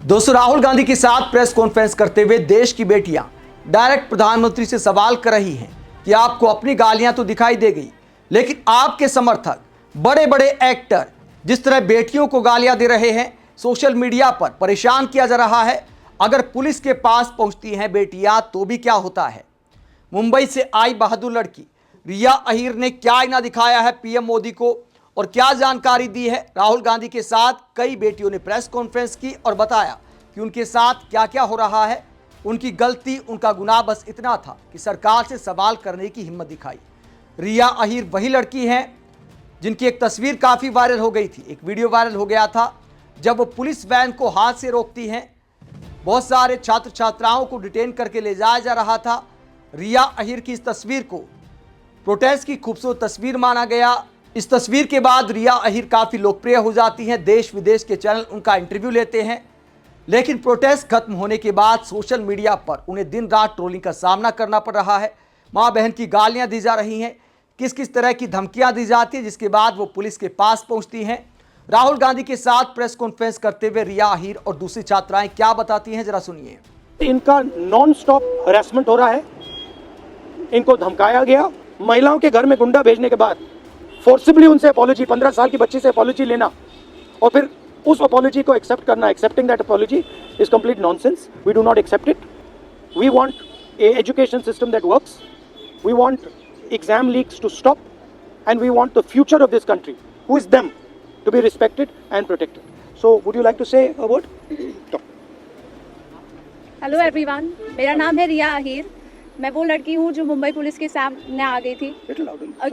दोस्तों, राहुल गांधी के साथ प्रेस कॉन्फ्रेंस करते हुए देश की बेटियां डायरेक्ट प्रधानमंत्री से सवाल कर रही हैं कि आपको अपनी गालियां तो दिखाई दे गई, लेकिन आपके समर्थक बड़े बड़े एक्टर जिस तरह बेटियों को गालियां दे रहे हैं, सोशल मीडिया पर परेशान किया जा रहा है। अगर पुलिस के पास पहुंचती हैं बेटियां तो भी क्या होता है। मुंबई से आई बहादुर लड़की रिया अहीर ने क्या आईना दिखाया है पीएम मोदी को और क्या जानकारी दी है। राहुल गांधी के साथ कई बेटियों ने प्रेस कॉन्फ्रेंस की और बताया कि उनके साथ क्या क्या हो रहा है। उनकी गलती, उनका गुनाह बस इतना था कि सरकार से सवाल करने की हिम्मत दिखाई। रिया अहीर वही लड़की हैं जिनकी एक तस्वीर काफ़ी वायरल हो गई थी। एक वीडियो वायरल हो गया था जब वो पुलिस वैन को हाथ से रोकती हैं। बहुत सारे छात्र छात्राओं को डिटेन करके ले जाया जा रहा था। रिया अहीर की इस तस्वीर को प्रोटेस्ट की खूबसूरत तस्वीर माना गया। इस तस्वीर के बाद रिया अहीर काफ़ी लोकप्रिय हो जाती हैं। देश विदेश के चैनल उनका इंटरव्यू लेते हैं, लेकिन प्रोटेस्ट खत्म होने के बाद सोशल मीडिया पर उन्हें दिन रात ट्रोलिंग का सामना करना पड़ रहा है। माँ बहन की गालियां दी जा रही हैं, किस किस तरह की धमकियां दी जाती हैं, जिसके बाद वो पुलिस के पास पहुंचती हैं। राहुल गांधी के साथ प्रेस कॉन्फ्रेंस करते हुए रिया अहीर और दूसरी छात्राएं क्या बताती हैं, जरा सुनिए। इनका नॉन स्टॉप हरासमेंट हो रहा है, इनको धमकाया गया। महिलाओं के घर में गुंडा भेजने के बाद फोर्सिबली उनसे अपॉलॉजी, 15 साल की बच्ची से अपॉलॉजी लेना और फिर उस अपॉलॉजी को एक्सेप्ट करना, accepting that apology is complete nonsense. We do not accept it. We want a education system that works. We want exam leaks to stop and we want the future of this country, who is them, to be respected and protected. So would you like to say a word? Hello everyone, मेरा नाम है रिया अहीर। मैं वो लड़की हूँ जो Mumbai police के सामने आ गई थी।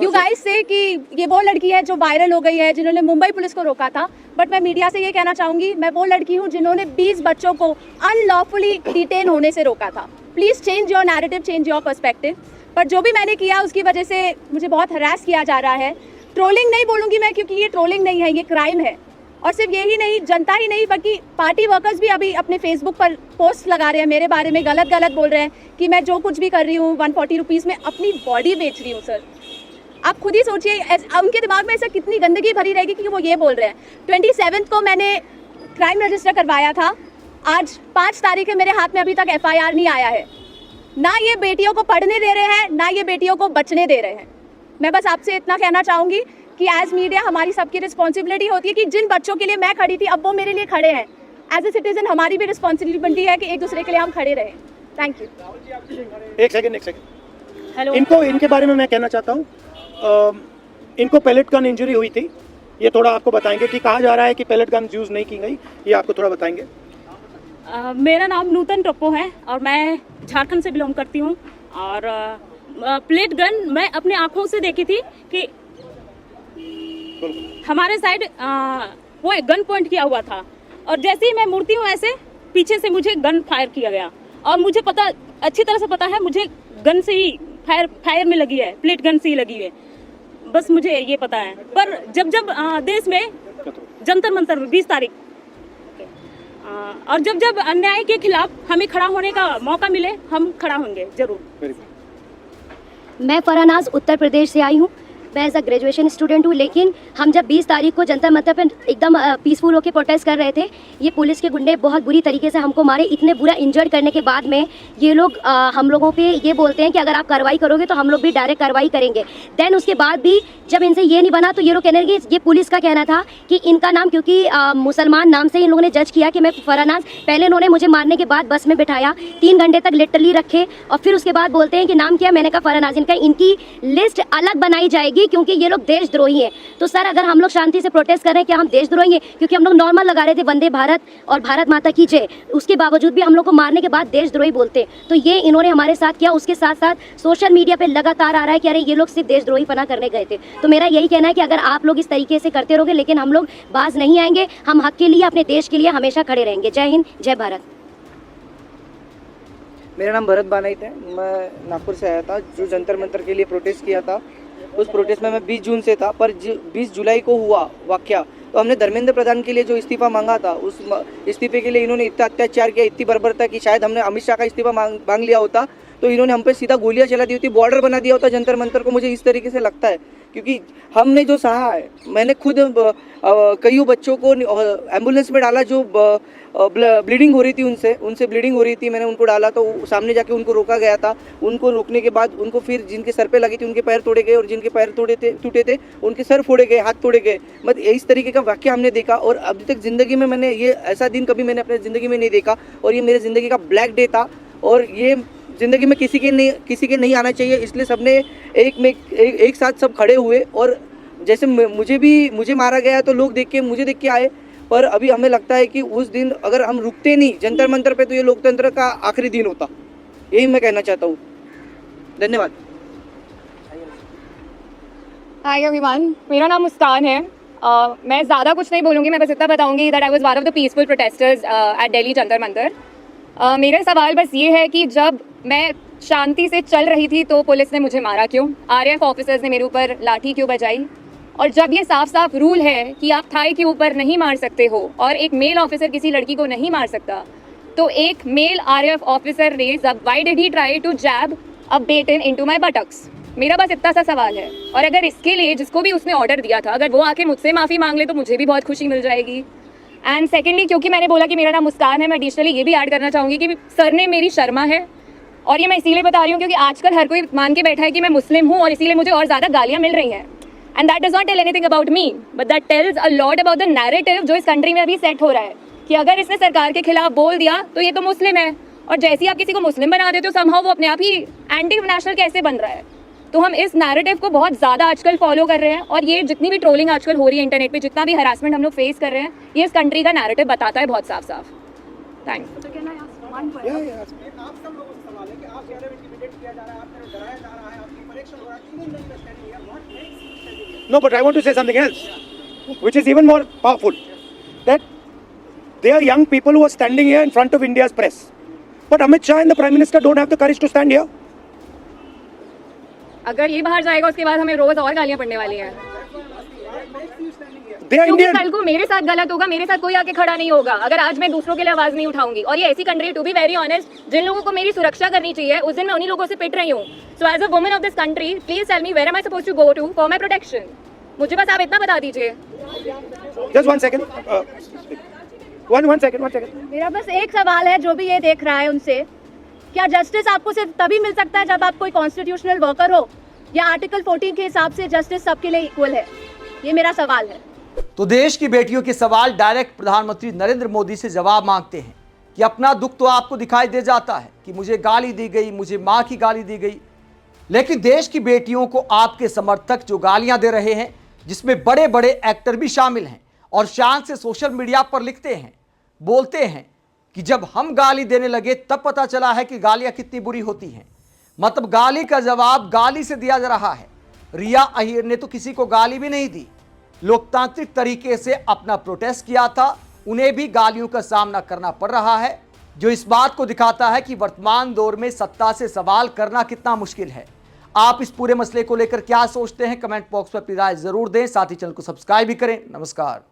यू गाइस से कि ये वो लड़की है जो वायरल हो गई है, जिन्होंने मुंबई पुलिस को रोका था। बट मैं मीडिया से ये कहना चाहूँगी, मैं वो लड़की हूँ जिन्होंने 20 बच्चों को अनलॉफुली डिटेन होने से रोका था। Please change your narrative, change your perspective. पर जो भी मैंने किया उसकी वजह से मुझे बहुत हरास किया जा रहा है। ट्रोलिंग नहीं बोलूँगी मैं, क्योंकि ये ट्रोलिंग नहीं है, ये क्राइम है। और सिर्फ यही नहीं, जनता ही नहीं बल्कि पार्टी वर्कर्स भी अभी अपने फेसबुक पर पोस्ट लगा रहे हैं मेरे बारे में, गलत बोल रहे हैं कि मैं जो कुछ भी कर रही हूँ 140 रुपीज़ में अपनी बॉडी बेच रही हूँ। सर, आप खुद ही सोचिए उनके दिमाग में ऐसा कितनी गंदगी भरी रहेगी कि वो ये बोल रहे हैं। 27 को मैंने क्राइम रजिस्टर करवाया था। आज 5 तारीख है, मेरे हाथ में अभी तक FIR नहीं आया है। ना ये बेटियों को पढ़ने दे रहे हैं, ना ये बेटियों को बचने दे रहे हैं। मैं बस आपसे इतना कहना चाहूँगी कि एज मीडिया हमारी सबकी रिस्पॉन्सिबिलिटी होती है कि जिन बच्चों के लिए मैं खड़ी थी अब वो मेरे लिए खड़े हैं। एज ए सिटीजन हमारी भी रिस्पॉन्सिबिलिटी है कि एक दूसरे के लिए हम खड़े रहें। Thank you. एक सेकंड। हेलो, इनके बारे में मैं कहना चाहता हूँ। इनको पैलेट गन इंजरी हुई थी, ये थोड़ा आपको बताएंगे कि कहा जा रहा है कि पैलेट गन यूज़ नहीं की गई, ये आपको थोड़ा बताएंगे। मेरा नाम नूतन टप्पो है और मैं झारखंड से बिलोंग करती हूँ। और प्लेट गन मैं अपने आँखों से देखी थी कि हमारे साइड वो एक गन पॉइंट किया हुआ था और जैसे ही मैं मुड़ती हूँ ऐसे पीछे से मुझे गन फायर किया गया। और मुझे पता, अच्छी तरह से पता है, मुझे गन से ही फायर में लगी है, प्लेट गन से ही लगी है, बस मुझे ये पता है। पर जब देश में जंतर मंतर में 20 तारीख और जब अन्याय के खिलाफ हमें खड़ा होने का मौका मिले, हम खड़ा होंगे जरूर। मैं फरहानाज उत्तर प्रदेश से आई हूँ। मैं एज अ ग्रेजुएशन स्टूडेंट हूँ, लेकिन हम जब 20 तारीख को जंतर मंतर पर एकदम पीसफुल होकर प्रोटेस्ट कर रहे थे, ये पुलिस के गुंडे बहुत बुरी तरीके से हमको मारे। इतने बुरा इंजर्ड करने के बाद में ये लोग हम लोगों पे ये बोलते हैं कि अगर आप कार्रवाई करोगे तो हम लोग भी डायरेक्ट कार्रवाई करेंगे। देन उसके बाद भी जब इनसे ये नहीं बना तो ये लोग कहने लगे, ये पुलिस का कहना था कि इनका नाम, क्योंकि मुसलमान नाम से इन लोगों ने जज किया कि मैं फरहानाज। पहले इन्होंने मुझे मारने के बाद बस में बिठाया, 3 घंटे तक लिटरली रखे और फिर उसके बाद बोलते हैं कि नाम क्या, मैंने कहा फरहानाज। इनकी लिस्ट अलग बनाई जाएगी क्योंकि ये लोग देशद्रोही हैं। तो सर, अगर हम लोग शांति से प्रोटेस्ट कर रहे हैं, क्या हम देशद्रोही हैं? क्योंकि हम लोग नॉर्मल लगा रहे थे वंदे भारत और भारत माता की जय, उसके बावजूद भी हम लोग को मारने के बाद देशद्रोही बोलते। तो ये इन्होंने हमारे साथ किया। उसके साथ साथ सोशल मीडिया पे लगातार आ रहा है कि अरे ये लोग सिर्फ देशद्रोही पना करने गए थे। तो मेरा यही कहना है कि अगर आप लोग इस तरीके से करते रहोगे, लेकिन हम लोग बाज नहीं आएंगे। हम हक के लिए, अपने देश के लिए हमेशा खड़े रहेंगे। जय हिंद, जय भारत। मेरा नाम भरत बानाइत है। मैं नागपुर से आया था, जो जंतर मंतर के लिए प्रोटेस्ट किया था। उस प्रोटेस्ट में मैं 20 जून से था, पर 20 जुलाई को हुआ वाकया, तो हमने धर्मेंद्र प्रधान के लिए जो इस्तीफा मांगा था, उस इस्तीफे के लिए इन्होंने इतना अत्याचार किया, इतनी बर्बरता कि शायद हमने अमित शाह का इस्तीफा मांग लिया होता तो इन्होंने हम पे सीधा गोलियां चला दी होती, बॉर्डर बना दिया होता जंतर मंतर को। मुझे इस तरीके से लगता है क्योंकि हमने जो सहा है, मैंने खुद कई बच्चों को एम्बुलेंस में डाला जो ब्लीडिंग हो रही थी, उनसे ब्लीडिंग हो रही थी, मैंने उनको डाला तो सामने जाके उनको रोका गया था। उनको रोकने के बाद उनको फिर जिनके सर पे लगी थी उनके पैर तोड़े गए, और जिनके पैर टूटे थे उनके सर फोड़े गए, हाथ तोड़े गए। मतलब इस तरीके का वाक्य हमने देखा, और अभी तक ज़िंदगी में मैंने ये ऐसा दिन कभी मैंने अपने ज़िंदगी में नहीं देखा, और ये मेरे ज़िंदगी का ब्लैक डे था, और ये ज़िंदगी में किसी के नहीं आना चाहिए। इसलिए सबने एक साथ सब खड़े हुए, और जैसे मुझे मारा गया तो लोग मुझे देख के आए, पर अभी हमें लगता है कि उस दिन अगर हम रुकते नहीं जंतर मंतर पे तो ये लोकतंत्र का आखिरी दिन होता। यही मैं कहना चाहता हूँ। धन्यवाद। हाय एवरीवन, मेरा नाम मुस्कान है। मैं ज़्यादा कुछ नहीं बोलूँगी, मैं बस इतना बताऊँगी that I was one of the peaceful protesters at Delhi Jantar Mantar. मेरा सवाल बस ये है कि जब मैं शांति से चल रही थी तो पुलिस ने मुझे मारा क्यों? आरएएफ ऑफिसर्स ने मेरे ऊपर लाठी क्यों बजाई? और जब ये साफ साफ रूल है कि आप थाई के ऊपर नहीं मार सकते हो और एक मेल ऑफिसर किसी लड़की को नहीं मार सकता, तो एक मेल आरएएफ ऑफिसर ने why did he try to jab a baton into my buttocks? मेरा बस इतना सा सवाल है। और अगर इसके लिए जिसको भी उसने ऑर्डर दिया था, अगर वो आके मुझसे माफ़ी मांग ले तो मुझे भी बहुत खुशी मिल जाएगी। एंड सेकेंडली, क्योंकि मैंने बोला कि मेरा नाम मुस्कान है, मैं एडिशनली ये भी ऐड करना चाहूँगी कि सर ने मेरी शर्मा है, और ये मैं इसीलिए बता रही हूँ क्योंकि आजकल हर कोई मान के बैठा है कि मैं मुस्लिम हूँ और इसीलिए मुझे और ज़्यादा गालियाँ मिल रही हैं। And that does not tell anything about me, but that tells a lot about the narrative जो इस कंट्री में अभी सेट हो रहा है कि अगर इसने सरकार के खिलाफ बोल दिया तो ये तो मुस्लिम है, और जैसे ही आप किसी को मुस्लिम बना देते हो समहाउ वो अपने आप ही एंटी नेशनल कैसे बन रहा है। तो हम इस नैरेटिव को बहुत ज़्यादा आजकल फॉलो कर रहे हैं, और ये जितनी भी ट्रोलिंग आजकल हो रही है इंटरनेट पे, जितना भी हरासमेंट हम लोग फेस कर रहे हैं, ये इस कंट्री का नैरेटिव बताता है बहुत साफ साफ। Thanks. No, but I want to say something else, which is even more powerful. That they are young people who are standing here in front of India's press. But Amit Shah and the Prime Minister don't have the courage to stand here. अगर ये बाहर जाएगा उसके बाद हमें रोज और गालियां पड़ने वाली हैं, They are क्योंकि Indian. कल को मेरे साथ गलत होगा, मेरे साथ कोई आके खड़ा नहीं होगा अगर आज मैं दूसरों के लिए आवाज नहीं उठाऊंगी। और ये ऐसी country, to be very honest, जिन लोगों को मेरी सुरक्षा करनी चाहिए उस दिन मैं उन्हीं लोगों से पिट रही हूँ। So as a woman of this country, please tell me where am I supposed to go to for my protection? मुझे बस आप इतना बता दीजिए। Just 1 second. One second. मेरा बस एक सवाल है जो भी ये देख रहा है उनसे, क्या जस्टिस आपको सिर्फ तभी मिल सकता है जब आप कोई कॉन्स्टिट्यूशनल वर्कर हो, या आर्टिकल 14 के हिसाब से जस्टिस सबके लिए इक्वल है? ये मेरा सवाल है। तो देश की बेटियों के सवाल डायरेक्ट प्रधानमंत्री नरेंद्र मोदी से जवाब मांगते हैं कि अपना दुख तो आपको दिखाई दे जाता है कि मुझे गाली दी गई, मुझे मां की गाली दी गई, लेकिन देश की बेटियों को आपके समर्थक जो गालियां दे रहे हैं, जिसमें बड़े बड़े एक्टर भी शामिल हैं, और शान से सोशल मीडिया पर लिखते हैं, बोलते हैं कि जब हम गाली देने लगे तब पता चला है कि गालियां कितनी बुरी होती हैं। मतलब गाली का जवाब गाली से दिया जा रहा है। रिया अहीर ने तो किसी को गाली भी नहीं दी, लोकतांत्रिक तरीके से अपना प्रोटेस्ट किया था, उन्हें भी गालियों का सामना करना पड़ रहा है, जो इस बात को दिखाता है कि वर्तमान दौर में सत्ता से सवाल करना कितना मुश्किल है। आप इस पूरे मसले को लेकर क्या सोचते हैं? कमेंट बॉक्स में अपनी राय जरूर दें, साथ ही चैनल को सब्सक्राइब भी करें। नमस्कार।